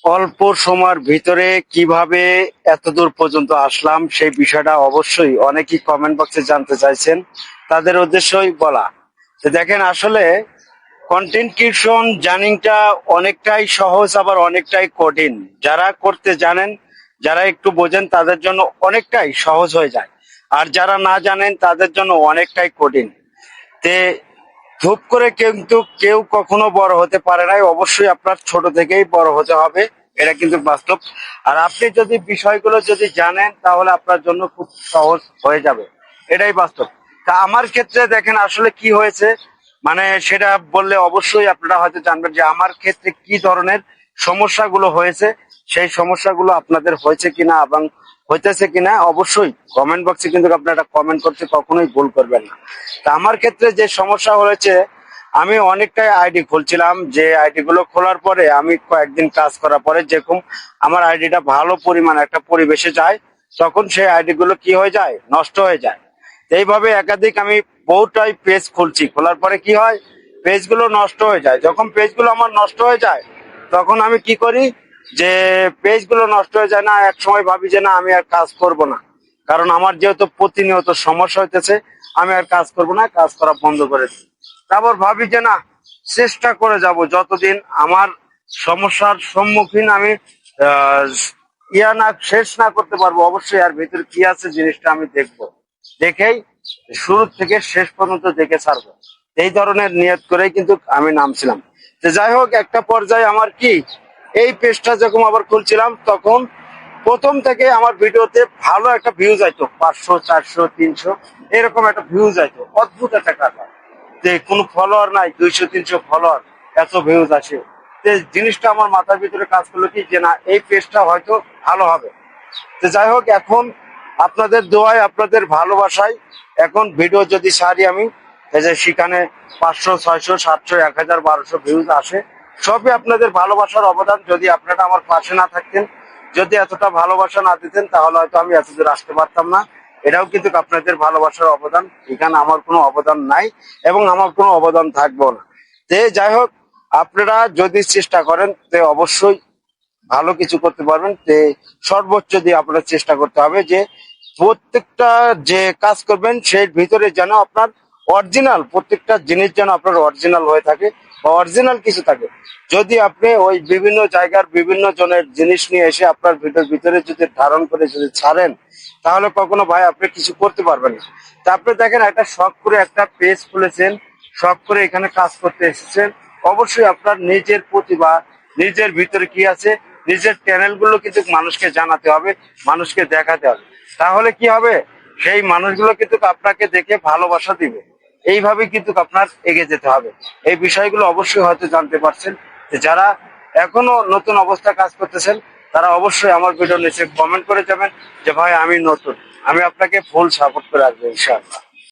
অল্প সময়ের ভিতরে কিভাবে এতদূর পর্যন্ত আসলাম সেই বিষয়টা অবশ্যই অনেকেই কমেন্ট বক্সে জানতে চাইছেন। তাদের উদ্দেশ্যই বলা। তো দেখেন, আসলে কন্টেন্ট ক্রিয়েশন জার্নিটা অনেকটাই সহজ, আবার অনেকটাই কঠিন। যারা করতে জানেন, যারা একটু বোঝেন, তাদের জন্য অনেকটাই সহজ হয়ে যায়। আর যারা না জানেন তাদের জন্য অনেকটাই কঠিন। তে ধূপ করে কিন্তু কেউ কখনো বড় হতে পারে নাই। অবশ্যই আপনার ছোট থেকেই বড় হতে হবে, এটা কিন্তু বাস্তব। আর আপনি যদি বিষয়গুলো যদি জানেন তাহলে আপনার জন্য খুব সহজ হয়ে যাবে, এটাই বাস্তব। তা আমার ক্ষেত্রে দেখেন আসলে কি হয়েছে, মানে সেটা বললে অবশ্যই আপনারা হয়তো জানবেন যে আমার ক্ষেত্রে কি ধরনের সমস্যাগুলো হয়েছে। সেই সমস্যাগুলো আপনাদের হয়েছে কিনা এবং হইতেছে কিনা অবশ্যই কমেন্ট বক্সে কিন্তু আপনারা কমেন্ট করতে কখনোই ভুল করবেন না। তা আমার ক্ষেত্রে যে সমস্যা হয়েছে, আমি অনেকটাই আইডি খুলছিলাম, যে আইডি গুলো খোলার পরে আমি কয়েকদিন কাজ করার পরে যেরকম আমার আইডিটা ভালো পরিমাণ একটা পরিবেশে যায়, তখন সেই আইডি গুলো কি হয়ে যায়, নষ্ট হয়ে যায়। এইভাবে একাধিক আমি বহুটাই পেজ খুলছি, খোলার পরে কি হয়, পেজগুলো নষ্ট হয়ে যায়। যখন পেজগুলো আমার নষ্ট হয়ে যায় তখন আমি কি করি, যে পেজগুলো নষ্ট হয়ে যায় না, এক সময় ভাবি যে না, আমি আর কাজ করব না। কারণ আমার যেহেতু প্রতিনিয়ত সমস্যা হইতেছে, আমি আর কাজ করব না, কাজ করা বন্ধ করে দিই। তারপর ভাবি যে না, চেষ্টা করে যাব, যতদিন আমার সমস্যার সম্মুখীন আমি আহ শেষ না করতে পারবো, অবশ্যই আর ভিতরে কি আছে জিনিসটা আমি দেখবো, দেখেই শুরু থেকে শেষ পর্যন্ত দেখে ছাড়বো। এই ধরনের নিয়ত করেই কিন্তু আমি নামছিলাম। তো যাই হোক, একটা পর্যায়ে আমার কি, এই পেজটা যখন আবার খুলছিলাম তখন প্রথম থেকে আমার ভিডিওতে ভালো একটা ভিউ যাইতো, 500 400 300 এরকম একটা ভিউ যাইতো, অদ্ভুত একটা কথা। যে কোনো ফলোয়ার নাই, 200 300 ফলোয়ার, এত ভিউজ আসে। তো জিনিসটা আমার মাথার ভিতরে কাজ করলো কি, যে না, এই পেজটা হয়তো ভালো হবে। তো যাই হোক, এখন আপনাদের দোয়ায়, আপনাদের ভালোবাসায় এখন ভিডিও যদি ছাড়ি আমি, এই যে সেখানে 500 600 700 1000 1200 ভিউজ আসে, সবই আপনাদের ভালোবাসার অবদান। যদি আপনারা আমার পাশে না থাকতেন, যদি এতটা ভালোবাসা না দিতেন, তাহলে হয়তো আমি এতদূর আসতে পারতাম না। এটাও কিন্তু আপনাদের ভালোবাসার অবদান, এখানে আমার কোনো অবদান নাই এবং আমার কোনো অবদান থাকবেও না। তে যাই হোক, আপনারা যদি চেষ্টা করেন তে অবশ্যই ভালো কিছু করতে পারবেন। তে সর্বোচ্চ দিয়ে আপনার চেষ্টা করতে হবে যে প্রত্যেকটা যে কাজ করবেন সেই ভিতরে যেন আপনার অরিজিনাল, প্রত্যেকটা জিনিস যেন আপনার অরিজিনাল হয়ে থাকে বা অরিজিনাল কিছু থাকে। যদি আপনি ওই বিভিন্ন জায়গার বিভিন্ন জনের জিনিস নিয়ে এসে আপনার ভিতরে যদি ধারণ করে যদি ছাড়েন, তাহলে কখনো ভাই আপনি কিছু করতে পারবেন না। তা আপনি দেখেন, একটা শখ করে একটা পেজ খুলেছেন, শখ করে এখানে কাজ করতে এসেছেন, অবশ্যই আপনার নিজের প্রতিভা, নিজের ভিতরে কি আছে, নিজের চ্যানেল গুলো কিন্তু মানুষকে জানাতে হবে, মানুষকে দেখাতে হবে। তাহলে কি হবে, সেই মানুষগুলো কিন্তু আপনাকে দেখে ভালোবাসা দিবে। এইভাবে কিন্তু আপনার এগিয়ে যেতে হবে। এই বিষয়গুলো অবশ্যই হয়তো জানতে পারছেন। যে যারা এখনো নতুন অবস্থা কাজ করতেছেন, তারা অবশ্যই আমার ভিডিও নিচে কমেন্ট করে যাবেন যে ভাই আমি নতুন, আমি আপনাকে ফুল সাপোর্ট করে আসবো ইনশাআল্লাহ।